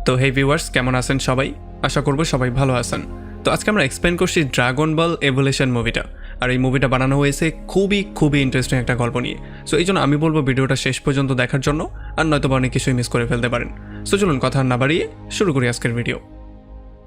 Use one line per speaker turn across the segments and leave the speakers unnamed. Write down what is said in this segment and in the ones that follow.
তো হে ভিউয়ার্স, কেমন আছেন সবাই? আশা করব সবাই ভালো আছেন। তো আজকে আমরা এক্সপ্লেন করছি ড্রাগন বল এভলিউশন মুভিটা। আর এই মুভিটা বানানো হয়েছে খুবই ইন্টারেস্টিং একটা গল্প নিয়ে। সো এই জন্য আমি বলবো ভিডিওটা শেষ পর্যন্ত দেখার জন্য, আর নয়তো অনেক কিছুই মিস করে ফেলতে পারেন। সো চলুন কথা না বাড়িয়ে শুরু করি আজকের ভিডিও।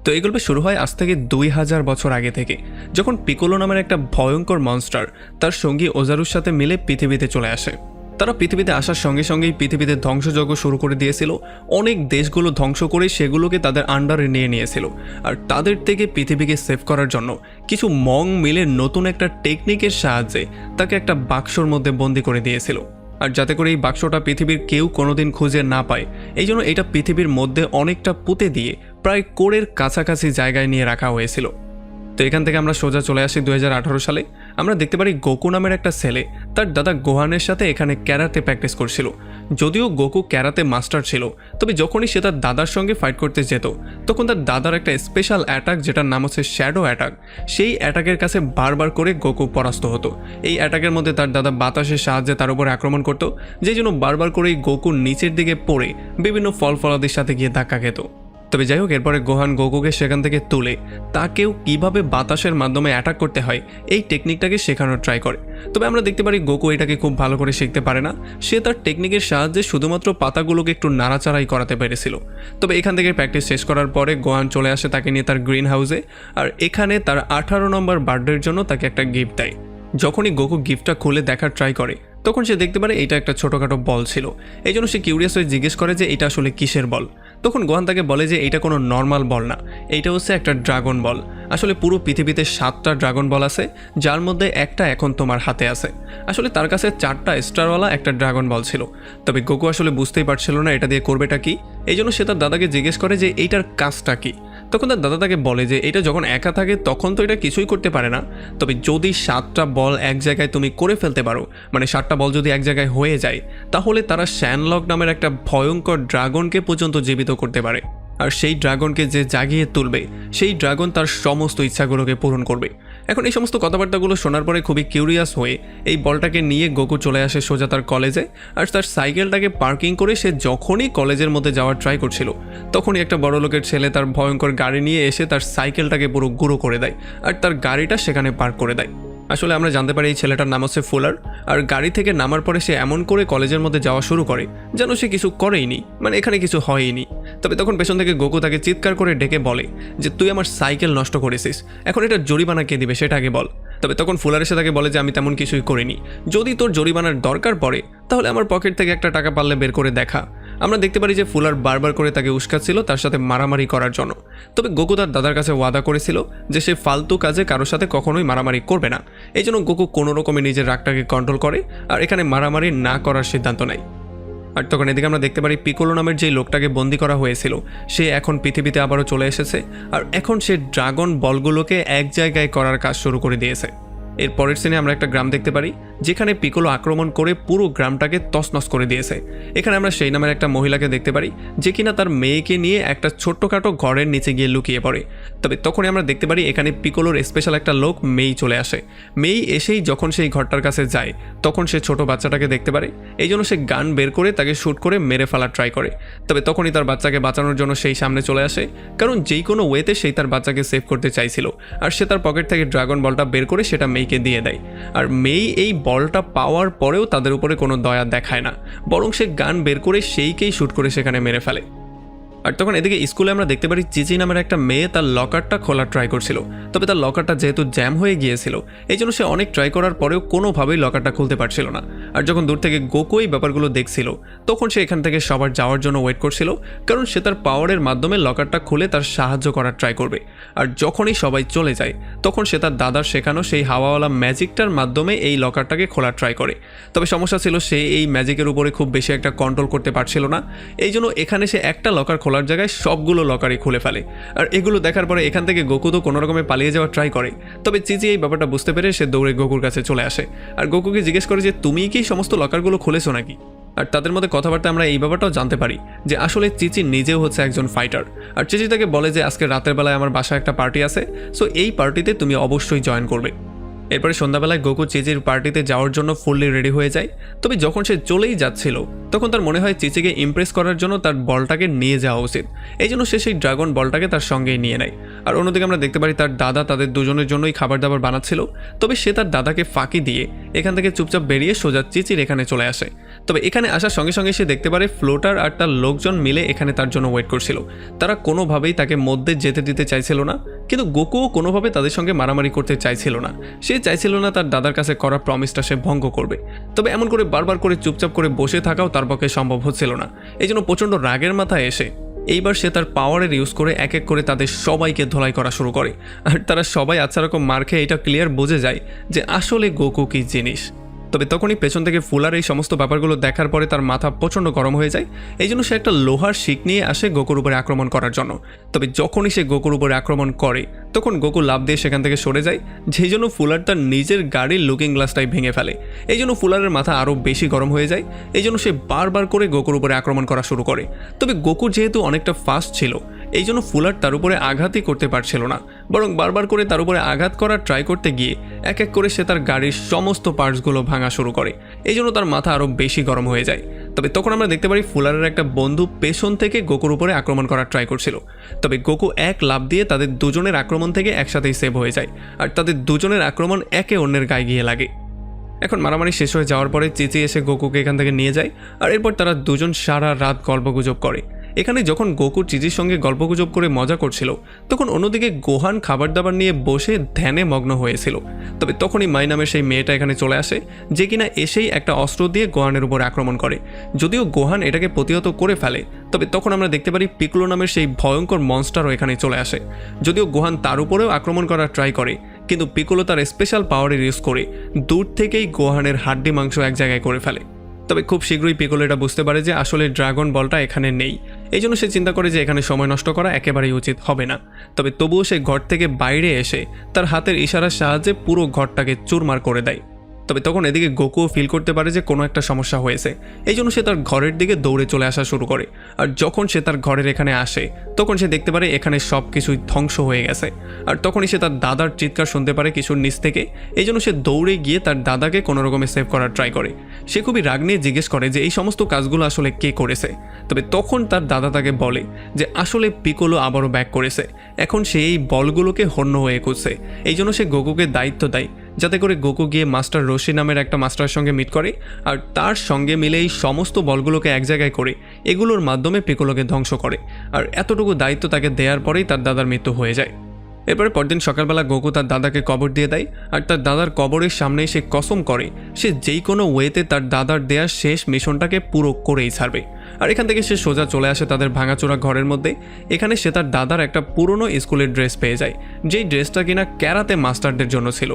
তো এই গল্পে শুরু হয় আজ থেকে 2000 বছর আগে থেকে, যখন পিকোলো নামের একটা ভয়ঙ্কর মনস্টার তার সঙ্গী ওজারুর সাথে মিলে পৃথিবীতে চলে আসে। তারা পৃথিবীতে আসার সঙ্গে সঙ্গেই পৃথিবীতে ধ্বংসযজ্ঞ শুরু করে দিয়েছিল। অনেক দেশগুলো ধ্বংস করে সেগুলোকে তাদের আন্ডারে নিয়েছিল। আর তাদের থেকে পৃথিবীকে সেভ করার জন্য কিছু মং মিলে নতুন একটা টেকনিকের সাহায্যে তাকে একটা বাক্সর মধ্যে বন্দি করে দিয়েছিল। আর যাতে করে এই বাক্সটা পৃথিবীর কেউ কোনোদিন খুঁজে না পায়, এই জন্য এটা পৃথিবীর মধ্যে অনেকটা পুঁতে দিয়ে প্রায় কোরের কাছাকাছি জায়গায় নিয়ে রাখা হয়েছিল। তো এখান থেকে আমরা সোজা চলে আসি 2018 সালে। আমরা দেখতে পারি গোকু নামের একটা ছেলে তার দাদা গোহানের সাথে এখানে ক্যারাতে প্র্যাকটিস করছিল। যদিও গোকু ক্যারাতে মাস্টার ছিল, তবে যখনই সে তার দাদার সঙ্গে ফাইট করতে যেত, তখন তার দাদার একটা স্পেশাল অ্যাটাক, যেটার নাম হচ্ছে শ্যাডো অ্যাটাক, সেই অ্যাটাকের কাছে বারবার করে গোকু পরাস্ত হতো। এই অ্যাটাকের মধ্যে তার দাদা বাতাসের সাহায্যে তার উপরে আক্রমণ করতো, যেই জন্য বারবার করেই গোকু নিচের দিকে পড়ে বিভিন্ন ফলাদির সাথে গিয়ে ধাক্কা খেত। তবে যাই হোক, এরপরে গোহান গোকুকে সেখান থেকে তুলে তাকেও কিভাবে বাতাসের মাধ্যমে অ্যাটাক করতে হয় এই টেকনিকটাকে শেখানোর ট্রাই করে। তবে আমরা দেখতে পারি গোকু এটাকে খুব ভালো করে শিখতে পারে না। সে তার টেকনিকের সাহায্যে শুধুমাত্র পাতাগুলোকে একটু নাড়াচাড়াই করাতে পেরেছিল। তবে এখান থেকে প্র্যাকটিস শেষ করার পরে গোহান চলে আসে তাকে নিয়ে তার গ্রিন হাউসে। আর এখানে তার 18 নম্বর বার্থডের জন্য তাকে একটা গিফট দেয়। যখনই গোকু গিফটটা খুলে দেখার ট্রাই করে, তখন সে দেখতে পারে এটা একটা ছোটোখাটো বল ছিল। এই জন্য সে কিউরিয়াস হয়ে জিজ্ঞেস করে যে এটা আসলে কিসের বল। তখন গোহান তাকে বলে যে এটা কোনো নর্মাল বল না, এইটা হচ্ছে একটা ড্রাগন বল। আসলে পুরো পৃথিবীতে 7টা ড্রাগন বল আছে, যার মধ্যে একটা এখন তোমার হাতে আছে। আসলে তার কাছে 4টা স্টারওয়ালা একটা ড্রাগন বল ছিল। তবে গোকু আসলে বুঝতেই পারছিল না এটা দিয়ে করবেটা কি। এই জন্য সে তার দাদাকে জিজ্ঞেস করে যে এইটার কাজটা কি। তখন তার দাদা তাকে বলে যে এটা যখন একা থাকে তখন তো এটা কিছুই করতে পারে না, তবে যদি 7টা বল এক জায়গায় তুমি করে ফেলতে পারো, মানে 7টা বল যদি এক জায়গায় হয়ে যায়, তাহলে তারা শ্যানলক নামের একটা ভয়ঙ্কর ড্রাগনকে পর্যন্ত জীবিত করতে পারে। আর সেই ড্রাগনকে যে জাগিয়ে তুলবে, সেই ড্রাগন তার সমস্ত ইচ্ছাগুলোকে পূরণ করবে। এখন এই সমস্ত কথাবার্তাগুলো শোনার পরে খুবই কিউরিয়াস হয়ে এই বলটাকে নিয়ে গোকু চলে আসে সোজা তার কলেজে। আর তার সাইকেলটাকে পার্কিং করে সে যখনই কলেজের মধ্যে যাওয়ার ট্রাই করছিল, তখনই একটা বড় লোকের ছেলে তার ভয়ঙ্কর গাড়ি নিয়ে এসে তার সাইকেলটাকে পুরো গুঁড়ো করে দেয় আর তার গাড়িটা সেখানে পার্ক করে দেয়। আসলে আমরা জানতে পারি এই ছেলেটার নাম হচ্ছে ফুলার। আর গাড়ি থেকে নামার পরে সে এমন করে কলেজের মধ্যে যাওয়া শুরু করে যেন সে কিছু করেইনি, মানে এখানে কিছু হয়ইনি। তবে তখন পেছন থেকে গোকু তাকে চিৎকার করে ডেকে বলে যে তুই আমার সাইকেল নষ্ট করেছিস, এখন এটা জরিমানা কে দিবে সেটা আগে বল। তবে তখন ফুলার এসে তাকে বলে যে আমি তেমন কিছুই করিনি, যদি তোর জরিমানার দরকার পড়ে তাহলে আমার পকেট থেকে একটা টাকা পারলে বের করে দেখা। আমরা দেখতে পারি যে ফুলার বারবার করে তাকে উস্কাচ্ছিল তার সাথে মারামারি করার জন্য। তবে গোকু তার দাদার কাছে ওয়াদা করেছিল যে সে ফালতু কাজে কারোর সাথে কখনোই মারামারি করবে না। এই জন্য গোকু কোনো রকমে নিজের রাগটাকে কন্ট্রোল করে আর এখানে মারামারি না করার সিদ্ধান্ত নেয়। আর তখন এদিকে আমরা দেখতে পারি পিকোলো নামের যেই লোকটাকে বন্দি করা হয়েছিল, সে এখন পৃথিবীতে আবারও চলে এসেছে। আর এখন সে ড্রাগন বলগুলোকে এক জায়গায় করার কাজ শুরু করে দিয়েছে। এর পরের সিনে আমরা একটা গ্রাম দেখতে পারি যেখানে পিকোলো আক্রমণ করে পুরো গ্রামটাকে তছনছ করে দিয়েছে। এখানে আমরা সেই নামের একটা মহিলাকে দেখতে পারি যে কিনা তার মেয়েকে নিয়ে একটা ছোট্টখাটো ঘরের নিচে গিয়ে লুকিয়ে পড়ে। তবে তখনই আমরা দেখতে পারি এখানে পিকোলোর স্পেশাল একটা লোক মেই চলে আসে। মেই এসেই যখন সেই ঘরটার কাছে যায়, তখন সে ছোট বাচ্চাটাকে দেখতে পারে। এই জন্য সে গান বের করে তাকে শ্যুট করে মেরে ফেলার ট্রাই করে। তবে তখনই তার বাচ্চাকে বাঁচানোর জন্য সেই সামনে চলে আসে, কারণ যেই কোনো ওয়েতে সেই তার বাচ্চাকে সেভ করতে চাইছিল। আর সে তার পকেট থেকে ড্রাগন বলটা বের করে সেটা মেইকে দিয়ে দেয়। আর মেই এই বলটা পাওয়ার পরেও তাদের উপরে কোনো দয়া দেখায় না, বরং সে গান বের করে সেইকেই শ্যুট করে সেখানে মেরে ফেলে। আর তখন এদিকে স্কুলে আমরা দেখতে পারি চিচি নামের একটা মেয়ে তার লকারটা খোলার ট্রাই করছিল। তবে তার লকারটা যেহেতু জ্যাম হয়ে গিয়েছিল, এই জন্য সে অনেক ট্রাই করার পরেও কোনোভাবেই লকারটা খুলতে পারছিল না। আর যখন দূর থেকে গোকু এই ব্যাপারগুলো দেখছিল, তখন সে এখান থেকে সবার যাওয়ার জন্য ওয়েট করছিল, কারণ সে তার পাওয়ারের মাধ্যমে লকারটা খুলে তার সাহায্য করার ট্রাই করবে। আর যখনই সবাই চলে যায়, তখন সে তার দাদার শেখানো সেই হাওয়াওয়ালা ম্যাজিকটার মাধ্যমে এই লকারটাকে খোলার ট্রাই করে। তবে সমস্যা ছিল সে এই ম্যাজিকের উপরে খুব বেশি একটা কন্ট্রোল করতে পারছিল না। এই জন্য এখানে সে একটা লকার খোলার জায়গায় সবগুলো লকারই খুলে ফেলে। আর এগুলো দেখার পরে এখান থেকে গোকু তো কোনো রকমে পালিয়ে যাওয়ার ট্রাই করে। তবে চিচি এই ব্যাপারটা বুঝতে পেরে সে দৌড়ে গোকুর কাছে চলে আসে আর গোকুকে জিজ্ঞেস করে যে তুমি কি সমস্ত লকারগুলো খুলেছো নাকি। আর তাদের মধ্যে কথাবার্তা আমরা এই ব্যাপারটাও জানতে পারি যে আসলে চিচি নিজেও হচ্ছে একজন ফাইটার। আর চিচি তাকে বলে যে আজকে রাতের বেলায় আমার বাসায় একটা পার্টি আছে, সো এই পার্টিতে তুমি অবশ্যই জয়েন করবে। এরপরে সন্ধ্যাবেলায় গোকু চিচির পার্টিতে যাওয়ার জন্য ফুললি রেডি হয়ে যায়। তবে যখন সে চলেই যাচ্ছিল তখন তার মনে হয় চিচিকে ইমপ্রেস করার জন্য তার বলটাকে নিয়ে যাওয়া উচিত। এই জন্য সে সেই ড্রাগন বলটাকে তার সঙ্গেই নিয়ে নেয়। আর অন্যদিকে আমরা দেখতে পারি তার দাদা তাদের দুজনের জন্যই খাবার দাবার বানাচ্ছিল। তবে সে তার দাদাকে ফাঁকি দিয়ে এখান থেকে চুপচাপ বেরিয়ে সোজা চিচির এখানে চলে আসে। তবে এখানে আসার সঙ্গে সঙ্গে সে দেখতে পারে ফ্লোটার আর তার লোকজন মিলে এখানে তার জন্য ওয়েট করছিল। তারা কোনোভাবেই তাকে মধ্যে যেতে দিতে চাইছিল না, কিন্তু গোকুও কোনোভাবে তাদের সঙ্গে মারামারি করতে চাইছিল না। সে চাইছিল না তার দাদার কাছে করা প্রমিসটা সে ভঙ্গ করবে। তবে এমন করে বারবার করে চুপচাপ করে বসে থাকাও তার পক্ষে সম্ভব হচ্ছিল না। এই জন্য প্রচণ্ড রাগের মাথায় এসে এইবার সে তার পাওয়ারের ইউজ করে এক এক করে তাদের সবাইকে ধোলাই করা শুরু করে। আর তারা সবাই আচ্ছা রকম মার খেয়ে এটা ক্লিয়ার বুঝে যায় যে আসলে গোকু কি জিনিস। তবে তখনই পেছন থেকে ফুলার এই সমস্ত ব্যাপারগুলো দেখার পরে তার মাথা প্রচণ্ড গরম হয়ে যায়। এই জন্য সে একটা লোহার শিক নিয়ে আসে গোকুর উপরে আক্রমণ করার জন্য। তবে যখনই সে গোকুর উপরে আক্রমণ করে তখন গোকু লাফ দিয়ে সেখান থেকে সরে যায়, যেই জন্য ফুলার তার নিজের গাড়ির লুকিং গ্লাসটাই ভেঙে ফেলে। এই জন্য ফুলারের মাথা আরও বেশি গরম হয়ে যায়। এই জন্য সে বারবার করে গোকুর উপরে আক্রমণ করা শুরু করে। তবে গোকু যেহেতু অনেকটা ফাস্ট ছিল এই জন্য ফুলার তার উপরে আঘাতই করতে পারছিল না, বরং বারবার করে তার উপরে আঘাত করার ট্রাই করতে গিয়ে এক এক করে সে তার গাড়ির সমস্ত পার্টসগুলো ভাঙা শুরু করে। এই জন্য তার মাথা আরও বেশি গরম হয়ে যায়। তবে তখন আমরা দেখতে পারি ফুলারের একটা বন্ধু পেছন থেকে গোকুর উপরে আক্রমণ করার ট্রাই করছিল। তবে গোকু এক লাফ দিয়ে তাদের দুজনের আক্রমণ থেকে একসাথেই সেভ হয়ে যায়, আর তাদের দুজনের আক্রমণ একে অন্যের গায়ে গিয়ে লাগে। এখন মারামারি শেষ হয়ে যাওয়ার পরে চিচি এসে গোকুকে এখান থেকে নিয়ে যায়, আর এরপর তারা দুজন সারা রাত গল্পগুজব করে। এখানে যখন গোকু চিচির সঙ্গে গল্পগুজব করে মজা করছিল তখন অন্যদিকে গোহান খাবার দাবার নিয়ে বসে ধ্যানে মগ্ন হয়েছিল। তবে তখনই মাই নামের সেই মেয়েটা এখানে চলে আসে, যে কিনা এসেই একটা অস্ত্র দিয়ে গোহানের উপর আক্রমণ করে। যদিও গোহান এটাকে প্রতিহত করে ফেলে, তবে তখন আমরা দেখতে পারি পিকলো নামের সেই ভয়ঙ্কর মনস্টারও এখানে চলে আসে। যদিও গোহান তার উপরেও আক্রমণ করার ট্রাই করে, কিন্তু পিকলো তার স্পেশাল পাওয়ারের ইউজ করে দূর থেকেই গোহানের হাড্ডি মাংস এক জায়গায় করে ফেলে। তবে খুব শীঘ্রই পিকলো এটা বুঝতে পারে যে আসলে ড্রাগন বলটা এখানে নেই। এই জন্য সে চিন্তা করে যে এখানে সময় নষ্ট করা একেবারেই উচিত হবে না। তবে তবুও সে ঘর থেকে বাইরে এসে তার হাতের ইশারার সাহায্যে পুরো ঘরটাকে চুরমার করে দেয়। তবে তখন এদিকে গোকুও ফিল করতে পারে যে কোনো একটা সমস্যা হয়েছে। এই জন্য সে তার ঘরের দিকে দৌড়ে চলে আসা শুরু করে। আর যখন সে তার ঘরের এখানে আসে তখন সে দেখতে পারে এখানে সব কিছুই ধ্বংস হয়ে গেছে। আর তখনই সে তার দাদার চিৎকার শুনতে পারে কিছুর নিচ থেকে। এই জন্য সে দৌড়ে গিয়ে তার দাদাকে কোনো রকমে সেভ করার ট্রাই করে। সে খুবই রাগ নিয়ে জিজ্ঞেস করে যে এই সমস্ত কাজগুলো আসলে কে করেছে। তবে তখন তার দাদা তাকে বলে যে আসলে পিকলো আবারও ব্যাক করেছে, এখন সে এই বলগুলোকে হন্য হয়ে খুঁজছে। এই জন্য সে গোকুকে দায়িত্ব দেয় যাতে করে গোকু গিয়ে মাস্টার রশি নামের একটা মাস্টারের সঙ্গে মিট করে, আর তার সঙ্গে মিলে এই সমস্ত বলগুলোকে এক জায়গায় করে এগুলোর মাধ্যমে পিকলোকে ধ্বংস করে। আর এতটুকু দায়িত্ব তাকে দেওয়ার পরেই তার দাদার মৃত্যু হয়ে যায়। এরপরে পরদিন সকালবেলা গোকু তার দাদাকে কবর দিয়ে দেয়, আর তার দাদার কবরের সামনেই সে কসম করে সে যেই কোনো ওয়েতে তার দাদার দেয়া শেষ মিশনটাকে পুরো করেই ছাড়বে। আর এখান থেকে সে সোজা চলে আসে তাদের ভাঙাচোরা ঘরের মধ্যে। এখানে সে তার দাদার একটা পুরনো স্কুলের ড্রেস পেয়ে যায়, যেই ড্রেসটা কিনা ক্যারাতে মাস্টারদের জন্য ছিল।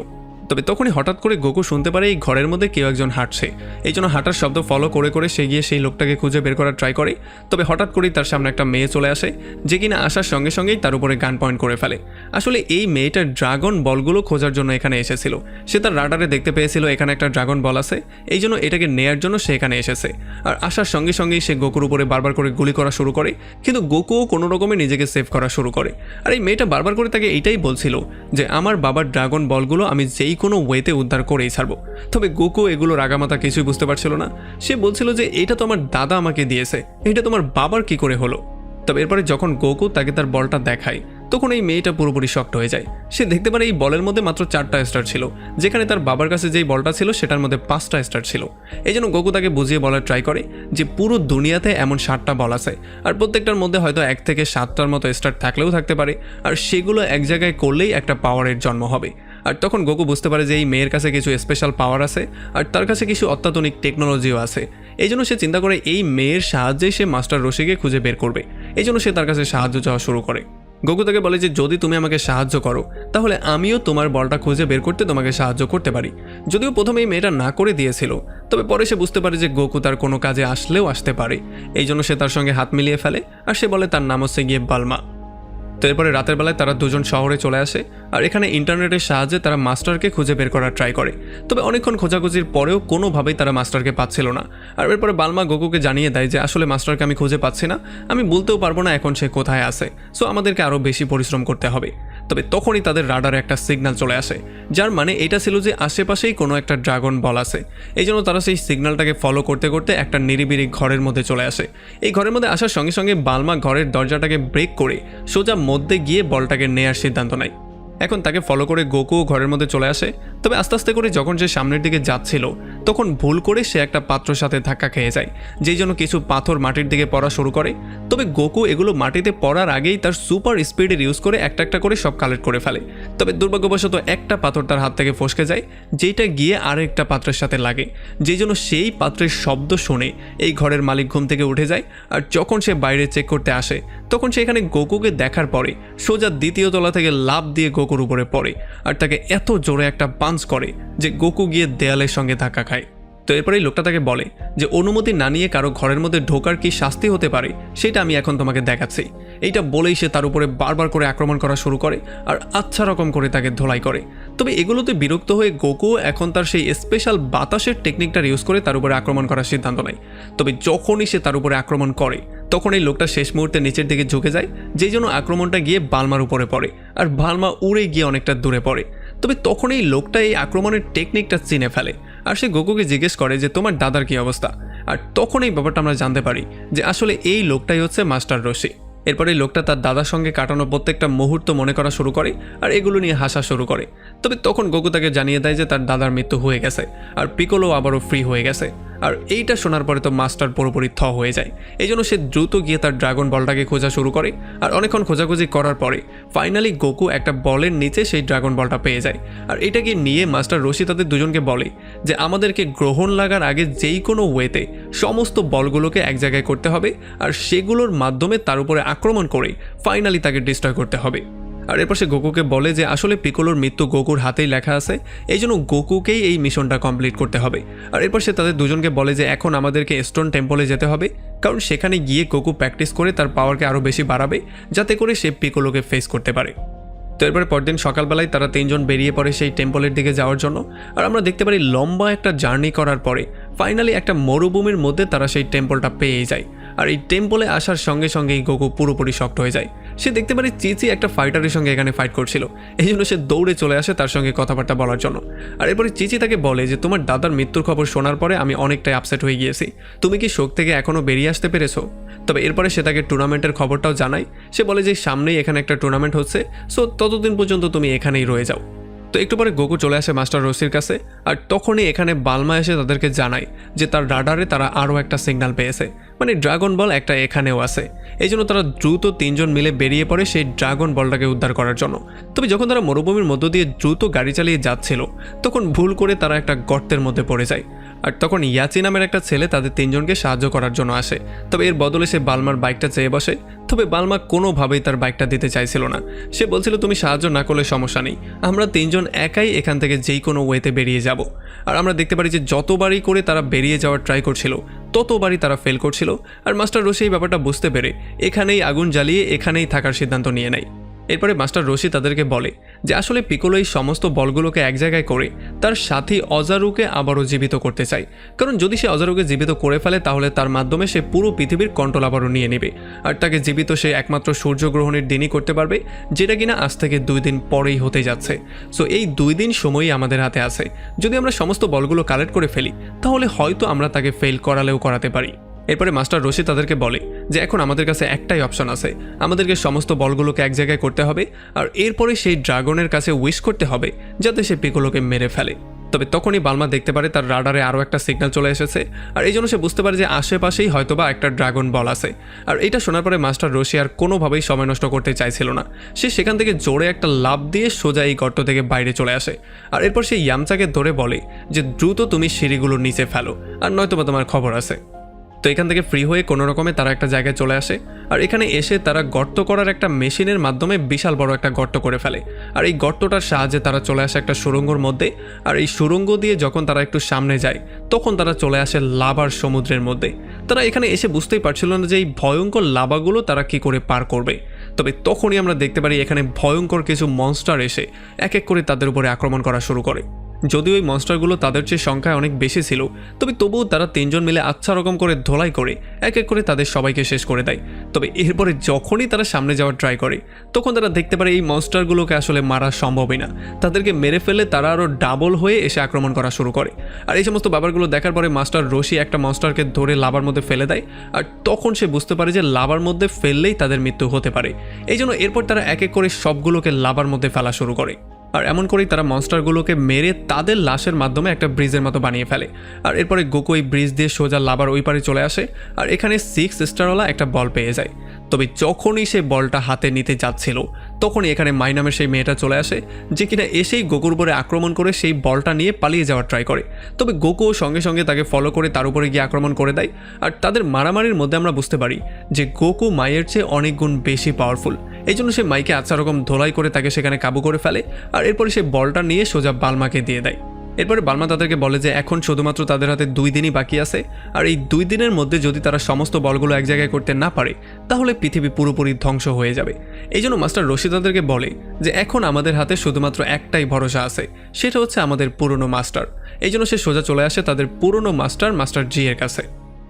তবে তখনই হঠাৎ করে গোকু শুনতে পারে এই ঘরের মধ্যে কেউ একজন হাঁটছে। এই জন্য হাঁটার শব্দ ফলো করে করে সে গিয়ে সেই লোকটাকে খুঁজে বের করার ট্রাই করে। তবে হঠাৎ করেই তার সামনে একটা মেয়ে চলে আসে, যে কিনা আসার সঙ্গে সঙ্গেই তার উপরে গান পয়েন্ট করে ফেলে। আসলে এই মেয়েটার ড্রাগন বলগুলো খোঁজার জন্য এখানে এসেছিল। সে তার রাডারে দেখতে পেয়েছিল এখানে একটা ড্রাগন বল আছে, এই জন্য এটাকে নেয়ার জন্য সে এখানে এসেছে। আর আসার সঙ্গে সঙ্গেই সে গোকুর উপরে বারবার করে গুলি করা শুরু করে, কিন্তু গোকুও কোনো রকমে নিজেকে সেভ করা শুরু করে। আর এই মেয়েটা বারবার করে তাকে এইটাই বলছিল যে আমার বাবার ড্রাগন বলগুলো আমি যেই কোনো ওয়েতে উদ্ধার করেই ছাড়বো। তবে গোকু এগুলো রাগামাতা কিছুই বুঝতে পারছিল না। সে বলছিল যে এটা তো আমার দাদা আমাকে দিয়েছে, এটা তোমার বাবার কি করে হলো। তবে এরপরে যখন গোকু তাকে তার বলটা দেখায় তখন এই মেয়েটা পুরোপুরি শক্ট হয়ে যায়। সে দেখতে পারে এই বলের মধ্যে মাত্র 4টা স্টার ছিল, যেখানে তার বাবার কাছে যেই বলটা ছিল সেটার মধ্যে 5টা স্টার ছিল। এই জন্য গোকু তাকে বুঝিয়ে বলার ট্রাই করে যে পুরো দুনিয়াতে এমন 7টা বল আছে, আর প্রত্যেকটার মধ্যে হয়তো 1 থেকে 7টার মতো স্টার থাকলেও থাকতে পারে, আর সেগুলো এক জায়গায় করলেই একটা পাওয়ারের জন্ম হবে। আর তখন গোকু বুঝতে পারে যে এই মেয়ের কাছে কিছু স্পেশাল পাওয়ার আছে, আর তার কাছে কিছু অত্যাধুনিক টেকনোলজিও আছে। এই জন্য সে চিন্তা করে এই মেয়ের সাহায্যে সে মাস্টার রশিকে খুঁজে বের করবে। এই জন্য সে তার কাছে সাহায্য চাওয়া শুরু করে। গোকু তাকে বলে যে যদি তুমি আমাকে সাহায্য করো তাহলে আমিও তোমার বলটা খুঁজে বের করতে তোমাকে সাহায্য করতে পারি। যদিও প্রথমে এই মেয়েটা না করে দিয়েছিল, তবে পরে সে বুঝতে পারে যে গোকু তার কোনো কাজে আসলেও আসতে পারে। এই জন্য সে তার সঙ্গে হাত মিলিয়ে ফেলে, আর সে বলে তার নাম হচ্ছে গিয়ে বালমা। তো এরপরে রাতের বেলায় তারা দুজন শহরে চলে আসে, আর এখানে ইন্টারনেটের সাহায্যে তারা মাস্টারকে খুঁজে বের করার ট্রাই করে। তবে অনেকক্ষণ খোঁজাখুঁজির পরেও কোনোভাবেই তারা মাস্টারকে পাচ্ছিল না। আর এরপরে বালমা গোকুকে জানিয়ে দেয় যে আসলে মাস্টারকে আমি খুঁজে পাচ্ছি না, আমি বলতেও পারবো না এখন সে কোথায় আছে, সো আমাদেরকে আরও বেশি পরিশ্রম করতে হবে। তবে তখনই তাদের রাডারে একটা সিগন্যাল চলে আসে, যার মানে এটা ছিল যে আশেপাশেই কোনো একটা ড্রাগন বল আছে। এই জন্য তারা সেই সিগন্যালটাকে ফলো করতে করতে একটা নিরিবিলি ঘরের মধ্যে চলে আসে। এই ঘরের মধ্যে আসার সঙ্গে সঙ্গে বালমা ঘরের দরজাটাকে ব্রেক করে সোজা মধ্যে গিয়ে বলটাকে নেয়ার সিদ্ধান্ত নেয়। এখন তাকে ফলো করে গোকুও ঘরের মধ্যে চলে আসে। তবে আস্তে আস্তে করে যখন সে সামনের দিকে যাচ্ছিল তখন ভুল করে সে একটা পাত্রর সাথে ধাক্কা খেয়ে যায়, যেই জন্য কিছু পাথর মাটির দিকে পড়া শুরু করে। তবে গোকু এগুলো মাটিতে পড়ার আগেই তার সুপার স্পিডের ইউজ করে একটা একটা করে সব কালেক্ট করে ফেলে। তবে দুর্ভাগ্যবশত একটা পাথর তার হাত থেকে ফসকে যায়, যেটা গিয়ে আরেকটা পাত্রের সাথে লাগে, যেই জন্য সেই পাত্রের শব্দ শুনে এই ঘরের মালিক ঘুম থেকে উঠে যায়। আর যখন সে বাইরে চেক করতে আসে তখন সে এখানে গোকুকে দেখার পরে সোজা দ্বিতীয় তলা থেকে লাফ দিয়ে গোকুর উপরে পড়ে আর তাকে এত জোরে একটা পাঞ্চ করে যে গোকু গিয়ে দেয়ালের সঙ্গে ধাক্কা খায়। তো এরপরেই লোকটা তাকে বলে যে অনুমতি না নিয়ে কারো ঘরের মধ্যে ঢোকার কি শাস্তি হতে পারে সেটা আমি এখন তোমাকে দেখাচ্ছি। এইটা বলেই সে তার উপরে বারবার করে আক্রমণ করা শুরু করে আর আচ্ছা রকম করে তাকে ধোলাই করে। তবে এগুলোতে বিরক্ত হয়ে গোকু এখন তার সেই স্পেশাল বাতাসের টেকনিকটা ইউজ করে তার উপরে আক্রমণ করার সিদ্ধান্ত নেয়। তবে যখনই সে তার উপরে আক্রমণ করে তখন এই লোকটা শেষ মুহূর্তে নিচের দিকে ঝুঁকে যায়, যেই জন্য আক্রমণটা গিয়ে বালমার উপরে পড়ে আর বালমা উড়ে গিয়ে অনেকটা দূরে পড়ে। তবে তখন এই লোকটা এই আক্রমণের টেকনিকটা চিনে ফেলে আর সে গোকুকে জিজ্ঞেস করে যে তোমার দাদার কি অবস্থা। আর তখন এই ব্যাপারটা আমরা জানতে পারি যে আসলে এই লোকটাই হচ্ছে মাস্টার রশি। এরপরে লোকটা তার দাদার সঙ্গে কাটানো প্রত্যেকটা মুহূর্ত মনে করা শুরু করে আর এগুলো নিয়ে হাসা শুরু করে। তবে তখন গোকু তাকে জানিয়ে দেয় যে তার দাদার মৃত্যু হয়ে গেছে আর পিকোলো আবারও ফ্রি হয়ে গেছে। আর এইটা শোনার পরে তো মাস্টার পুরোপুরি থ হয়ে যায়। এই জন্য সে দ্রুত গিয়ে তার ড্রাগন বলটাকে খোঁজা শুরু করে আর অনেকক্ষণ খোঁজাখুঁজি করার পরে ফাইনালি গোকু একটা বলের নিচে সেই ড্রাগন বলটা পেয়ে যায়। আর এটাকে নিয়ে মাস্টার রশি তাদের দুজনকে বলে যে আমাদেরকে গ্রহণ লাগার আগে যেই কোনো ওয়েতে সমস্ত বলগুলোকে এক জায়গায় করতে হবে আর সেগুলোর মাধ্যমে তার উপরে আক্রমণ করে ফাইনালি তাকে ডিস্ট্রয় করতে হবে। আর এরপর সে গোকুকে বলে যে আসলে পিকোলোর মৃত্যু গোকুর হাতেই লেখা আছে, এই জন্য গোকুকেই এই মিশনটা কমপ্লিট করতে হবে। আর এরপর সে তাদের দুজনকে বলে যে এখন আমাদেরকে স্টোন টেম্পলে যেতে হবে, কারণ সেখানে গিয়ে গোকু প্র্যাকটিস করে তার পাওয়ারকে আরও বেশি বাড়াবে যাতে করে সে পিকোলোকে ফেস করতে পারে। তো এরপরে পরদিন সকালবেলায় তারা তিনজন বেরিয়ে পড়ে সেই টেম্পলের দিকে যাওয়ার জন্য। আর আমরা দেখতে পারি লম্বা একটা জার্নি করার পরে ফাইনালি একটা মরুভূমির মধ্যে তারা সেই টেম্পলটা পেয়ে যায়। আর এই টেম্পলে আসার সঙ্গে সঙ্গেই গোকু পুরোপুরি শক্ট হয়ে যায়। সে দেখতে পারে চিচি একটা ফাইটারের সঙ্গে এখানে ফাইট করছিল, এই জন্য সে দৌড়ে চলে আসে তার সঙ্গে কথাবার্তা বলার জন্য। আর এরপরে চিচি তাকে বলে যে তোমার দাদার মৃত্যুর খবর শোনার পরে আমি অনেকটাই আপসেট হয়ে গিয়েছি, তুমি কি শোক থেকে এখনও বেরিয়ে আসতে পেরেছো? তবে এরপরে সে তাকে টুর্নামেন্টের খবরটাও জানায়। সে বলে যে সামনেই এখানে একটা টুর্নামেন্ট হচ্ছে, সো ততদিন পর্যন্ত তুমি এখানেই রয়ে যাও। তো একটু পরে গোকু চলে আসে মাস্টার রশির কাছে আর তখনই এখানে বালমা এসে তাদেরকে জানায় যে তার রাডারে তারা আরও একটা সিগন্যাল পেয়েছে, মানে ড্রাগন বল একটা এখানেও আছে। এই জন্য তারা দ্রুত তিনজন মিলে বেরিয়ে পড়ে সেই ড্রাগন বলটাকে উদ্ধার করার জন্য। তবে যখন তারা মরুভূমির মধ্য দিয়ে দ্রুত গাড়ি চালিয়ে যাচ্ছিল তখন ভুল করে তারা একটা গর্তের মধ্যে পড়ে যায়। আর তখন ইয়াচি নামের একটা ছেলে তাদের তিনজনকে সাহায্য করার জন্য আসে। তবে এর বদলে সে বালমার বাইকটা চেয়ে বসে। তবে বালমা কোনোভাবেই তার বাইকটা দিতে চাইছিল না। সে বলছিল তুমি সাহায্য না করলে সমস্যা নেই, আমরা তিনজন একাই এখান থেকে যেই কোনো ওয়েতে বেরিয়ে যাব। আর আমরা দেখতে পারি যে যতবারই করে তারা বেরিয়ে যাওয়ার ট্রাই করছিল ততবারই তারা ফেল করছিল। আর মাস্টার রশি এই ব্যাপারটা বুঝতে পেরে এখানেই আগুন জ্বালিয়ে এখানেই থাকার সিদ্ধান্ত নিয়ে নেয়। এরপরে মাস্টার রশি তাদেরকে বলে যে আসলে পিকোলো এই সমস্ত বলগুলোকে এক জায়গায় করে তার সাথী অজারুকে আবারও জীবিত করতে চায়, কারণ যদি সে অজারুকে জীবিত করে ফেলে তাহলে তার মাধ্যমে সে পুরো পৃথিবীর কন্ট্রোল আবারও নিয়ে নেবে। আর তাকে জীবিত সে একমাত্র সূর্যগ্রহণের দিনই করতে পারবে, যেটা কিনা আজ থেকে 2 দিন পরেই হতে যাচ্ছে। সো এই 2 দিন সময়ই আমাদের হাতে আছে। যদি আমরা সমস্ত বলগুলো কালেক্ট করে ফেলি তাহলে হয়তো আমরা তাকে ফেল করালেও করাতে পারি। এরপরে মাস্টার রশি তাদেরকে বলে যে এখন আমাদের কাছে একটাই অপশন আছে, আমাদেরকে সমস্ত বলগুলোকে এক জায়গায় করতে হবে আর এরপরে সেই ড্রাগনের কাছে উইশ করতে হবে যাতে সে পিকোলোকে মেরে ফেলে। তবে তখনই বালমা দেখতে পারে তার রাডারে আরও একটা সিগন্যাল চলে এসেছে আর এই জন্য সে বুঝতে পারে যে আশেপাশেই হয়তোবা একটা ড্রাগন বল আছে। আর এটা শোনার পরে মাস্টার রশি আর কোনোভাবেই সময় নষ্ট করতে চাইছিল না। সে সেখান থেকে জোরে একটা লাফ দিয়ে সোজা এই গর্ত থেকে বাইরে চলে আসে। আর এরপর সে ইয়ামচাকে ধরে বলে যে দ্রুত তুমি সিঁড়িগুলোর নিচে ফেলো আর নয়তোবা তোমার খবর আছে। তো এখান থেকে ফ্রি হয়ে কোনো রকমে তারা একটা জায়গায় চলে আসে আর এখানে এসে তারা গর্ত করার একটা মেশিনের মাধ্যমে বিশাল বড় একটা গর্ত করে ফেলে। আর এই গর্তটার সাহায্যে তারা চলে আসে একটা সুড়ঙ্গর মধ্যে। আর এই সুড়ঙ্গ দিয়ে যখন তারা একটু সামনে যায় তখন তারা চলে আসে লাভার সমুদ্রের মধ্যে। তারা এখানে এসে বুঝতেই পারছিল না যে এই ভয়ঙ্কর লাভাগুলো তারা কি করে পার করবে। তবে তখনই আমরা দেখতে পারি এখানে ভয়ঙ্কর কিছু মনস্টার এসে এক এক করে তাদের উপরে আক্রমণ করা শুরু করে। যদিও ওই মনস্টারগুলো তাদের চেয়ে সংখ্যায় অনেক বেশি ছিল, তবে তবুও তারা তিনজন মিলে আচ্ছা রকম করে ধোলাই করে এক এক করে তাদের সবাইকে শেষ করে দেয়। তবে এরপরে যখনই তারা সামনে যাওয়ার ট্রাই করে তখন তারা দেখতে পারে এই মনস্টারগুলোকে আসলে মারা সম্ভবই না। তাদেরকে মেরে ফেলে তারা আরও ডাবল হয়ে এসে আক্রমণ করা শুরু করে। আর এই সমস্ত ব্যাপারগুলো দেখার পরে মাস্টার রশি একটা মনস্টারকে ধরে লাভার মধ্যে ফেলে দেয়। আর তখন সে বুঝতে পারে যে লাভার মধ্যে ফেললেই তাদের মৃত্যু হতে পারে। এই জন্য এরপর তারা এক এক করে সবগুলোকে লাভার মধ্যে ফেলা শুরু করে। আর এমন করেই তারা মনস্টারগুলোকে মেরে তাদের লাশের মাধ্যমে একটা ব্রিজের মতো বানিয়ে ফেলে। আর এরপরে গোকু এই ব্রিজ দিয়ে সোজা লাভার ওই পারে চলে আসে আর এখানে 6 স্টারওয়ালা একটা বল পেয়ে যায়। তবে যখনই সে বলটা হাতে নিতে যাচ্ছিল তখনই এখানে মাই নামের সেই মেয়েটা চলে আসে, যে কিনা এসেই গোকুর উপরে আক্রমণ করে সেই বলটা নিয়ে পালিয়ে যাওয়ার ট্রাই করে। তবে গোকুও সঙ্গে সঙ্গে তাকে ফলো করে তার উপরে গিয়ে আক্রমণ করে দেয়। আর তাদের মারামারির মধ্যে আমরা বুঝতে পারি যে গোকু মায়ের চেয়ে অনেক গুণ বেশি পাওয়ারফুল। এই জন্য সে মাইকে আচ্ছা রকম ধোলাই করে তাকে সেখানে কাবু করে ফেলে। আর এরপরে সে বলটা নিয়ে সোজা বালমাকে দিয়ে দেয়। এরপরে বালমা তাদেরকে বলে যে এখন শুধুমাত্র তাদের হাতে 2 দিনই বাকি আছে, আর এই 2 দিনের মধ্যে যদি তারা সমস্ত বলগুলো এক জায়গায় করতে না পারে তাহলে পৃথিবী পুরোপুরি ধ্বংস হয়ে যাবে। এই জন্য মাস্টার রশি তাদেরকে বলে যে এখন আমাদের হাতে শুধুমাত্র একটাই ভরসা আছে, সেটা হচ্ছে আমাদের পুরনো মাস্টার। এই জন্য সে সোজা চলে আসে তাদের পুরনো মাস্টার জি এর কাছে।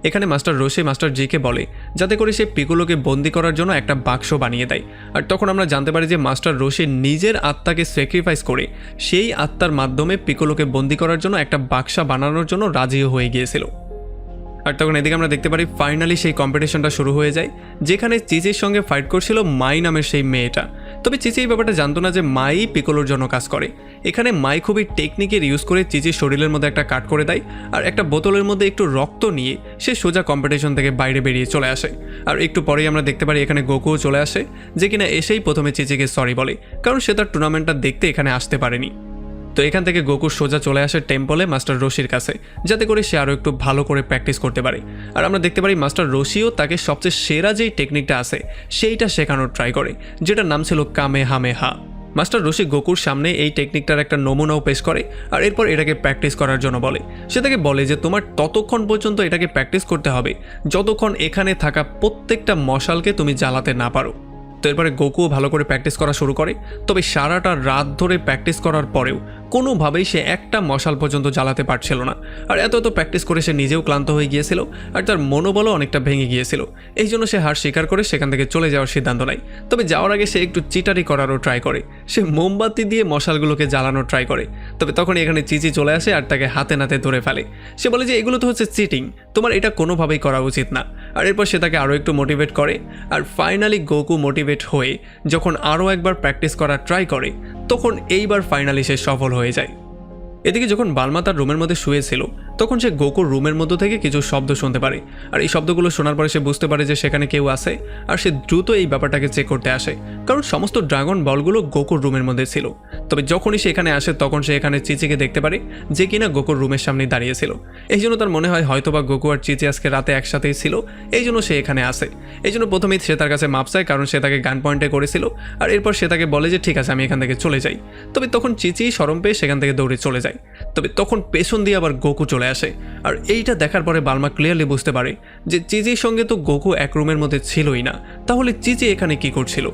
এখানে মাস্টার রশি মাস্টার জিকে বলে যাতে করে সে পিকোলোকে বন্দি করার জন্য একটা বাক্স বানিয়ে দেয়। আর তখন আমরা জানতে পারি যে মাস্টার রশি নিজের আত্মাকে স্যাক্রিফাইস করে সেই আত্মার মাধ্যমে পিকোলোকে বন্দি করার জন্য একটা বাক্সা বানানোর জন্য রাজিও হয়ে গিয়েছিল। আর তখন এদিকে আমরা দেখতে পারি ফাইনালি সেই কম্পিটিশনটা শুরু হয়ে যায়, যেখানে চিচির সঙ্গে ফাইট করছিল মাই নামের সেই মেয়েটা। তবে চিচি এই ব্যাপারটা জানতো না যে মাই পিকোলোর জন্য কাজ করে। এখানে মাই খুবই টেকনিকের ইউজ করে চিচির শরীরের মধ্যে একটা কাট করে দেয় আর একটা বোতলের মধ্যে একটু রক্ত নিয়ে সে সোজা কম্পিটিশন থেকে বাইরে বেরিয়ে চলে আসে। আর একটু পরেই আমরা দেখতে পারি এখানে গোকুও চলে আসে, যে কিনা এসেই প্রথমে চিচিকে সরি বলে, কারণ সে তার টুর্নামেন্টটা দেখতে এখানে আসতে পারেনি। তো এখান থেকে গোকু সোজা চলে আসে টেম্পলে মাস্টার রশির কাছে, যাতে করে সে আরও একটু ভালো করে প্র্যাকটিস করতে পারে। আর আমরা দেখতে পারি মাস্টার রশিও তাকে সবচেয়ে সেরা যেই টেকনিকটা আছে সেইটা শেখানোর ট্রাই করে, যেটার নাম ছিল কামেহামেহা। মাস্টার রশি গোকুর সামনে এই টেকনিকটার একটা নমুনাও পেশ করে আর এরপর এটাকে প্র্যাকটিস করার জন্য বলে। সে তাকে বলে যে তোমার ততক্ষণ পর্যন্ত এটাকে প্র্যাকটিস করতে হবে যতক্ষণ এখানে থাকা প্রত্যেকটা মশালকে তুমি জ্বালাতে না পারো। তো এরপরে গোকুও ভালো করে প্র্যাকটিস করা শুরু করে। তবে সারাটা রাত ধরে প্র্যাকটিস করার পরেও কোনোভাবেই সে একটা মশাল পর্যন্ত জ্বালাতে পারছিল না। আর এত প্র্যাকটিস করে সে নিজেও ক্লান্ত হয়ে গিয়েছিল আর তার মনোবলও অনেকটা ভেঙে গিয়েছিল। এই জন্য সে হার স্বীকার করে সেখান থেকে চলে যাওয়ার সিদ্ধান্ত নেয়। তবে যাওয়ার আগে সে একটু চিটারি করারও ট্রাই করে, সে মোমবাতি দিয়ে মশালগুলোকে জ্বালানোর ট্রাই করে। তবে তখন এখানে চিচি চলে আসে আর তাকে হাতে নাতে ধরে ফেলে। সে বলে যে এগুলো তো হচ্ছে চিটিং, তোমার এটা কোনোভাবেই করা উচিত না। আর এরপর সে তাকে আরও একটু মোটিভেট করে। আর ফাইনালি গোকু মোটিভেট হয়ে যখন আরও একবার প্র্যাকটিস করার ট্রাই করে তখন এইবার ফাইনালি সে সফল হয়ে যায়। এদিকে যখন বালমা তার রুমের মধ্যে শুয়েছিল তখন সে গোকুর রুমের মধ্য থেকে কিছু শব্দ শুনতে পারে। আর এই শব্দগুলো শোনার পরে সে বুঝতে পারে যে সেখানে কেউ আছে। আর সে দ্রুত এই ব্যাপারটাকে চেক করতে আসে, কারণ সমস্ত ড্রাগন বলগুলো গোকুর রুমের মধ্যে ছিল। তবে যখনই সে এখানে আসে তখন সে এখানে চিচিকে দেখতে পারে, যে কিনা গোকুর রুমের সামনে দাঁড়িয়েছিল। এই জন্য তার মনে হয় হয়তোবা গোকু আর চিচি আজকে রাতে একসাথেই ছিল, এই জন্য সে এখানে আসে। এই জন্য প্রথমেই সে তার কাছে মাপ চায়, কারণ সে তাকে গান পয়েন্টে করেছিল। আর এরপর সে তাকে বলে যে ঠিক আছে আমি এখান থেকে চলে যাই। তবে তখন চিচি শরম পেয়ে সেখান থেকে দৌড়ে চলে যায়। তবে তখন পেছন দিয়ে আবার গোকু চলে আসে। আর এইটা দেখার পরে বালমা ক্লিয়ারলি বুঝতে পারে যে চিচির সঙ্গে তো গোকু এক রুমের মধ্যে ছিলই না, তাহলে চিচি এখানে কি করছিল।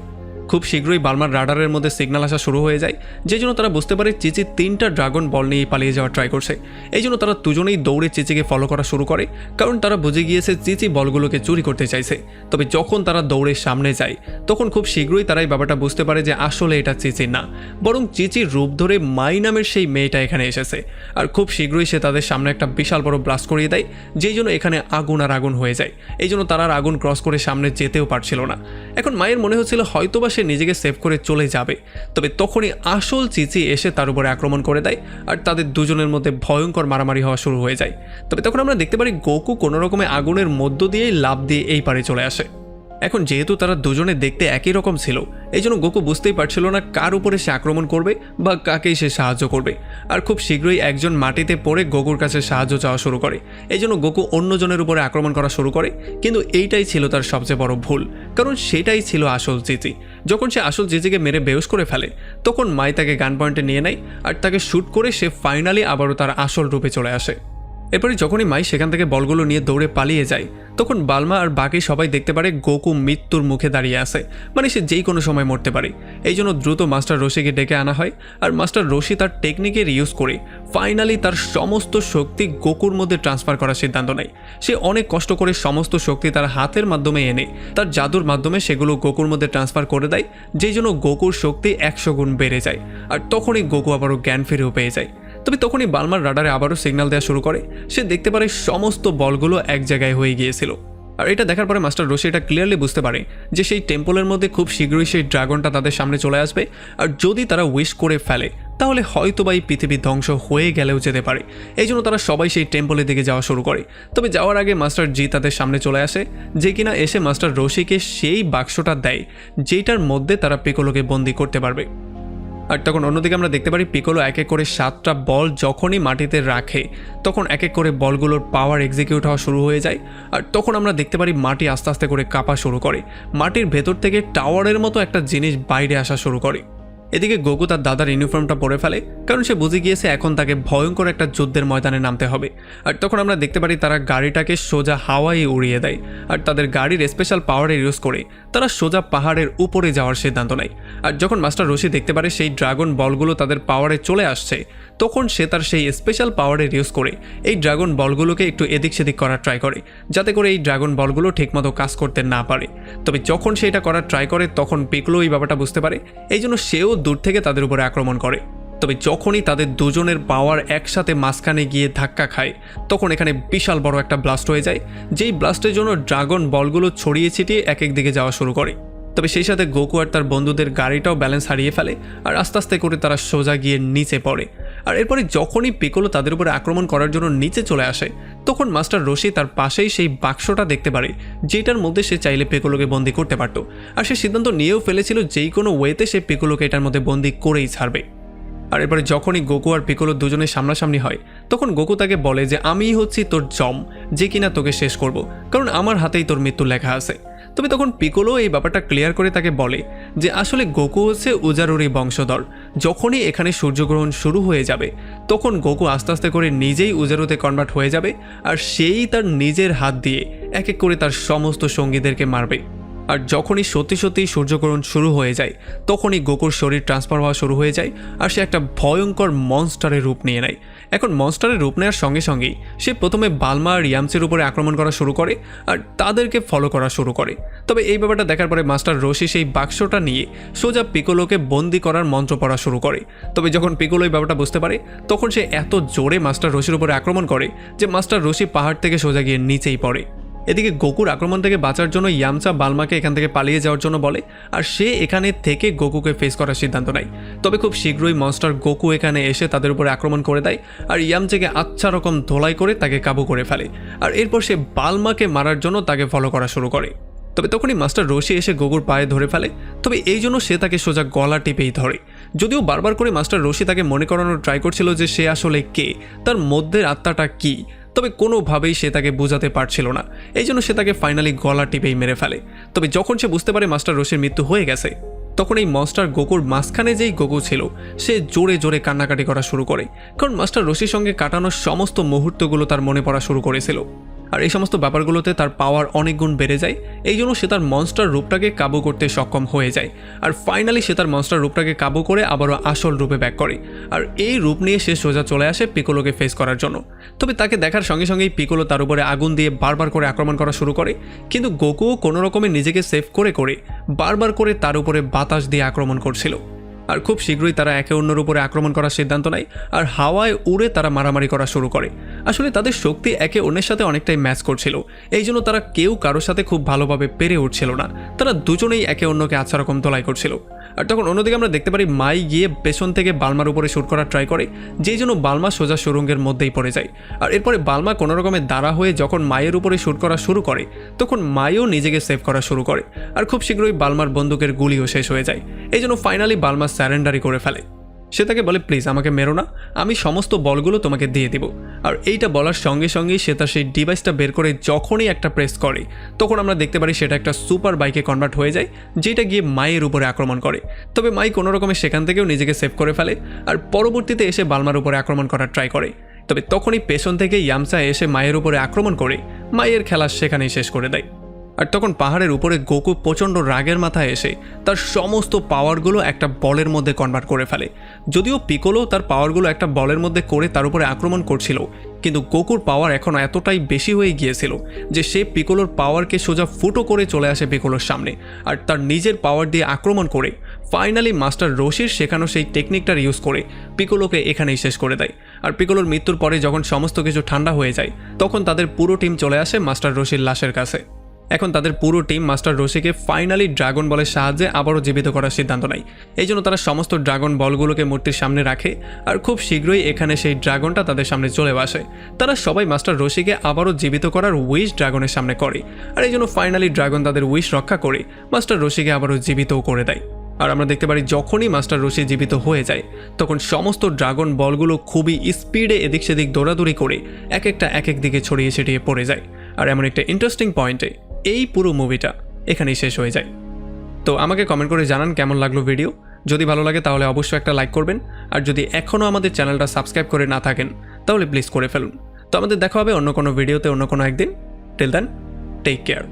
খুব শীঘ্রই বালমার রাডারের মধ্যে সিগন্যাল আসা শুরু হয়ে যায়, যে জন্য তারা বুঝতে পারে চিচি 3টা ড্রাগন বল নিয়ে পালিয়ে যাওয়ার ট্রাই করছে। এই জন্য তারা দুজনেই দৌড়ে চিচিকে ফলো করা শুরু করে, কারণ তারা বুঝে গিয়েছে চিচি বলগুলোকে চুরি করতে চাইছে। তবে যখন তারা দৌড়ে সামনে যায় তখন খুব শীঘ্রই তারা এই ব্যাপারটা বুঝতে পারে যে আসলে এটা চিচি না, বরং চিচির রূপ ধরে মাই নামের সেই মেয়েটা এখানে এসেছে। আর খুব শীঘ্রই সে তাদের সামনে একটা বিশাল বড় ব্লাস্ট করিয়ে দেয়, যেই জন্য এখানে আগুন আর আগুন হয়ে যায়। এই জন্য তারা আর আগুন ক্রস করে সামনে যেতেও পারছিল না। এখন মায়ের মনে হচ্ছিল হয়তোবা সে নিজেকে সেভ করে চলে যাবে। তবে তখনই আসল চিচি এসে তার উপরে আক্রমণ করে দেয় আর তাদের দুজনের মধ্যে ভয়ঙ্কর মারামারি হওয়া শুরু হয়ে যায়। তবে তখন আমরা দেখতে পারি গোকু কোনো রকমে আগুনের মধ্য দিয়েই লাফ দিয়ে এই পারে চলে আসে। এখন যেহেতু তারা দুজনে দেখতে একই রকম ছিল, এই জন্য গোকু বুঝতেই পারছিল না কার উপরে সে আক্রমণ করবে বা কাকেই সে সাহায্য করবে। আর খুব শীঘ্রই একজন মাটিতে পড়ে গোকুর কাছে সাহায্য চাওয়া শুরু করে। এই জন্য গোকু অন্যজনের উপরে আক্রমণ করা শুরু করে, কিন্তু এইটাই ছিল তার সবচেয়ে বড় ভুল, কারণ সেটাই ছিল আসল চিচি। যখন সে আসল চিচিকে মেরে বেহুশ করে ফেলে তখন মাই তাকে গান পয়েন্টে নিয়ে নেয় আর তাকে শ্যুট করে সে ফাইনালি আবারও তার আসল রূপে চলে আসে। এরপরে যখনই মাই সেখান থেকে বলগুলো নিয়ে দৌড়ে পালিয়ে যায় তখন বালমা আর বাকি সবাই দেখতে পারে গোকু মৃত্যুর মুখে দাঁড়িয়ে আছে, মানে সে যেই কোনো সময় মরতে পারে। এই জন্য দ্রুত মাস্টার রশিকে ডেকে আনা হয় আর মাস্টার রশি তার টেকনিকের ইউজ করে ফাইনালি তার সমস্ত শক্তি গোকুর মধ্যে ট্রান্সফার করার সিদ্ধান্ত নেয়। সে অনেক কষ্ট করে সমস্ত শক্তি তার হাতের মাধ্যমে এনে তার জাদুর মাধ্যমে সেগুলো গোকুর মধ্যে ট্রান্সফার করে দেয়, যেই জন্য গোকুর শক্তি 100 গুণ বেড়ে যায়। আর তখনই গোকু আবারও জ্ঞান ফিরেও পেয়ে যায়। তবে তখনই বালমার রাডারে আবারও সিগন্যাল দেওয়া শুরু করে। সে দেখতে পারে সমস্ত বলগুলো এক জায়গায় হয়ে গিয়েছিল। আর এটা দেখার পরে মাস্টার রশি এটা ক্লিয়ারলি বুঝতে পারে যে সেই টেম্পলের মধ্যে খুব শীঘ্রই সেই ড্রাগনটা তাদের সামনে চলে আসবে। আর যদি তারা উইশ করে ফেলে তাহলে হয়তো বা এই পৃথিবী ধ্বংস হয়ে গেলেও যেতে পারে। এই জন্য তারা সবাই সেই টেম্পলের দিকে যাওয়া শুরু করে। তবে যাওয়ার আগে মাস্টার জি তাদের সামনে চলে আসে, যে কিনা এসে মাস্টার রশিকে সেই বাক্সটা দেয় যেটার মধ্যে তারা পিকোলোকে বন্দি করতে পারবে। আর তখন অন্যদিকে আমরা দেখতে পারি পিকোলো এক এক করে 7টা বল যখনই মাটিতে রাখে তখন এক এক করে বলগুলোর পাওয়ার এক্সিকিউট হওয়া শুরু হয়ে যায়। আর তখন আমরা দেখতে পারি মাটি আস্তে আস্তে করে কাঁপা শুরু করে, মাটির ভেতর থেকে টাওয়ারের মতো একটা জিনিস বাইরে আসা শুরু করে। এদিকে গোকু তার দাদার ইউনিফর্মটা পরে ফেলে, কারণ সে বুঝে গিয়েছে এখন তাকে ভয়ঙ্কর একটা যুদ্ধের ময়দানে নামতে হবে। আর তখন আমরা দেখতে পারি তারা গাড়িটাকে সোজা হাওয়ায় উড়িয়ে দেয় আর তাদের গাড়ির স্পেশাল পাওয়ারের ইউজ করে তারা সোজা পাহাড়ের উপরে যাওয়ার সিদ্ধান্ত নেয়। আর যখন মাস্টার রশি দেখতে পারে সেই ড্রাগন বলগুলো তাদের পাওয়ারে চলে আসছে তখন সে তার সেই স্পেশাল পাওয়ারের ইউজ করে এই ড্রাগন বলগুলোকে একটু এদিক সেদিক করার ট্রাই করে, যাতে করে এই ড্রাগন বলগুলো ঠিকমতো কাজ করতে না পারে। তবে যখন সে এটা করার ট্রাই করে তখন পিকলো এই ব্যাপারটা বুঝতে পারে, এই জন্য সেও দূর থেকে তাদের উপরে আক্রমণ করে। তবে যখনই তাদের দুজনের পাওয়ার একসাথে মাঝখানে গিয়ে ধাক্কা খায় তখন এখানে বিশাল বড় একটা ব্লাস্ট হয়ে যায়, যেই ব্লাস্টের জন্য ড্রাগন বলগুলো ছড়িয়ে ছিটিয়ে এক এক দিকে যাওয়া শুরু করে। তবে সেই সাথে গোকু আর তার বন্ধুদের গাড়িটাও ব্যালেন্স হারিয়ে ফেলে আর আস্তে আস্তে করে তারা সোজা গিয়ে নিচে পড়ে। আর এরপরে যখনই পিকোলো তাদের উপরে আক্রমণ করার জন্য নিচে চলে আসে তখন মাস্টার রশি তার পাশেই সেই বাক্সটা দেখতে পারে যেটার মধ্যে সে চাইলে পিকোলোকে বন্দি করতে পারত। আর সে সিদ্ধান্ত নিয়েও ফেলেছিল যেই কোনো ওয়েতে সে পিকোলোকে এটার মধ্যে বন্দি করেই ছাড়বে। আর এরপরে যখনই গোকু আর পিকোলো দুজনের সামনাসামনি হয় তখন গোকু তাকে বলে যে আমিই হচ্ছি তোর জম, যে কিনা তোকে শেষ করব, কারণ আমার হাতেই তোর মৃত্যু লেখা আছে। তবে তখন পিকোলো এই ব্যাপারটা ক্লিয়ার করে তাকে বলে যে আসলে গোকু হচ্ছে উজারুরি বংশধর, যখনই এখানে সূর্যগ্রহণ শুরু হয়ে যাবে তখন গোকু আস্তে আস্তে করে নিজেই উজারুতে কনভার্ট হয়ে যাবে আর সেই তার নিজের হাত দিয়ে এক এক করে তার সমস্ত সঙ্গীদেরকে মারবে। আর যখনই সত্যি সত্যি সূর্যগ্রহণ শুরু হয়ে যায় তখনই গোকুর শরীর ট্রান্সফার হওয়া শুরু হয়ে যায় আর সে একটা ভয়ঙ্কর মনস্টারের রূপ নিয়ে নেয়। এখন মনস্টারের রূপ নেওয়ার সঙ্গে সঙ্গেই সে প্রথমে বালমা আর ইয়ামসের উপরে আক্রমণ করা শুরু করে আর তাদেরকে ফলো করা শুরু করে। তবে এই ব্যাপারটা দেখার পরে মাস্টার রশি সেই বাক্সটা নিয়ে সোজা পিকোলোকে বন্দি করার মন্ত্র পড়া শুরু করে। তবে যখন পিকোলো এই ব্যাপারটা বুঝতে পারে তখন সে এত জোরে মাস্টার রশির উপরে আক্রমণ করে যে মাস্টার রশি পাহাড় থেকে সোজা গিয়ে নিচেই পড়ে। এদিকে গোকুর আক্রমণ থেকে বাঁচার জন্য ইয়ামচা বালমাকে এখান থেকে পালিয়ে যাওয়ার জন্য বলে আর সে এখানে থেকে গোকুকে ফেস করার সিদ্ধান্ত নেয়। তবে খুব শীঘ্রই মনস্টার গোকু এখানে এসে তাদের উপরে আক্রমণ করে দেয় আর ইয়ামচাকে আচ্ছা রকম ধোলাই করে তাকে কাবু করে ফেলে। আর এরপর সে বালমাকে মারার জন্য তাকে ফলো করা শুরু করে। তবে তখনই মাস্টার রশি এসে গোকুর পায়ে ধরে ফেলে, তবে এই জন্য সে তাকে সোজা গলা টিপেই ধরে। যদিও বারবার করে মাস্টার রশি তাকে মনে করানোর ট্রাই করছিল যে সে আসলে কে, তার মধ্যের আত্মাটা কি, তবে কোনোভাবেই সে তাকে বোঝাতে পারছিল না। এই জন্য সে তাকে ফাইনালি গলা টিপেই মেরে ফেলে। তবে যখন সে বুঝতে পারে মাস্টার রশির মৃত্যু হয়ে গেছে তখন এই মনস্টার গোকুর মাঝখানে যেই গোকু ছিল সে জোরে জোরে কান্নাকাটি করা শুরু করে, কারণ মাস্টার রশির সঙ্গে কাটানোর সমস্ত মুহূর্তগুলো তার মনে পড়া শুরু করেছিল। আর এই সমস্ত ব্যাপারগুলোতে তার পাওয়ার অনেক গুণ বেড়ে যায়, এই জন্য সে তার মনস্টার রূপটাকে কাবু করতে সক্ষম হয়ে যায়। আর ফাইনালি সে তার মনস্টার রূপটাকে কাবু করে আবারও আসল রূপে ব্যাক করে আর এই রূপ নিয়ে সে সোজা চলে আসে পিকোলোকে ফেস করার জন্য। তবে তাকে দেখার সঙ্গে সঙ্গেই পিকোলো তার উপরে আগুন দিয়ে বারবার করে আক্রমণ করা শুরু করে, কিন্তু গোকু কোনো রকমে নিজেকে সেভ করে বারবার করে তার উপরে বাতাস দিয়ে আক্রমণ করছিল। আর খুব শীঘ্রই তারা একে অন্যের উপরে আক্রমণ করার সিদ্ধান্ত নেয় আর হাওয়ায় উড়ে তারা মারামারি করা শুরু করে। আসলে তাদের শক্তি একে অন্যের সাথে অনেকটাই ম্যাচ করছিল, এই জন্য তারা কেউ কারোর সাথে খুব ভালোভাবে পেরে উঠছিল না, তারা দুজনেই একে অন্যকে আচ্ছা রকম তোলাই করছিল। আর তখন অন্যদিকে আমরা দেখতে পারি মাই গিয়ে পেছন থেকে বালমার উপরে শুট করার ট্রাই করে, যেই জন্য বালমা সোজা সুরঙ্গের মধ্যেই পড়ে যায়। আর এরপরে বালমা কোনো রকমের দাঁড়া হয়ে যখন মায়ের উপরে শুট করা শুরু করে তখন মাইও নিজেকে সেভ করা শুরু করে আর খুব শীঘ্রই বালমার বন্দুকের গুলিও শেষ হয়ে যায়। এই জন্য ফাইনালি বালমা স্যারেন্ডারি করে ফেলে। সে তাকে বলে প্লিজ আমাকে মেরো না, আমি সমস্ত বলগুলো তোমাকে দিয়ে দিব। আর এইটা বলার সঙ্গে সঙ্গেই সে তার সেই ডিভাইসটা বের করে যখনই একটা প্রেস করে তখন আমরা দেখতে পারি সেটা একটা সুপার বাইকে কনভার্ট হয়ে যায়, যেটা গিয়ে মায়ের উপরে আক্রমণ করে। তবে মাই কোনো রকমে সেখান থেকেও নিজেকে সেভ করে ফেলে আর পরবর্তীতে এসে বালমার উপরে আক্রমণ করার ট্রাই করে, তবে তখনই পেছন থেকে ইয়ামচা এসে মায়ের উপরে আক্রমণ করে মায়ের খেলা সেখানেই শেষ করে দেয়। আর তখন পাহাড়ের উপরে গোকু প্রচণ্ড রাগের মাথায় এসে তার সমস্ত পাওয়ারগুলো একটা বলের মধ্যে কনভার্ট করে ফেলে। যদিও পিকোলো তার পাওয়ারগুলো একটা বলের মধ্যে করে তার উপরে আক্রমণ করছিল, কিন্তু গোকুর পাওয়ার এখন এতটাই বেশি হয়ে গিয়েছিল যে সে পিকোলোর পাওয়ারকে সোজা ফুটো করে চলে আসে পিকোলোর সামনে, আর তার নিজের পাওয়ার দিয়ে আক্রমণ করে ফাইনালি মাস্টার রোশির শেখানো সেই টেকনিকটার ইউজ করে পিকোলোকে এখানেই শেষ করে দেয়। আর পিকোলোর মৃত্যুর পরে যখন সমস্ত কিছু ঠান্ডা হয়ে যায় তখন তাদের পুরো টিম চলে আসে মাস্টার রোশির লাশের কাছে। এখন তাদের পুরো টিম মাস্টার রোশিকে ফাইনালি ড্রাগন বলের সাহায্যে আবারও জীবিত করার সিদ্ধান্ত নেয়। এই জন্য তারা সমস্ত ড্রাগন বলগুলোকে মূর্তির সামনে রাখে, আর খুব শীঘ্রই এখানে সেই ড্রাগনটা তাদের সামনে চলে আসে। তারা সবাই মাস্টার রোশিকে আবারও জীবিত করার উইশ ড্রাগনের সামনে করে, আর এই জন্য ফাইনালি ড্রাগন তাদের উইশ রক্ষা করে মাস্টার রোশিকে আবারও জীবিতও করে দেয়। আর আমরা দেখতে পারি যখনই মাস্টার রোশি জীবিত হয়ে যায় তখন সমস্ত ড্রাগন বলগুলো খুবই স্পিডে এদিক সেদিক দৌড়াদৌড়ি করে এক এক দিকে ছড়িয়ে ছিটিয়ে পড়ে যায়। আর এমন একটা ইন্টারেস্টিং পয়েন্টে এই পুরো মুভিটা এখানেই শেষ হয়ে যায়। তো আমাকে কমেন্ট করে জানান কেমন লাগলো ভিডিও। যদি ভালো লাগে তাহলে অবশ্যই একটা লাইক করবেন, আর যদি এখনও আমাদের চ্যানেলটা সাবস্ক্রাইব করে না থাকেন তাহলে প্লিজ করে ফেলুন। তো আমাদের দেখা হবে অন্য কোনো ভিডিওতে অন্য কোনো একদিন। Till then, take care.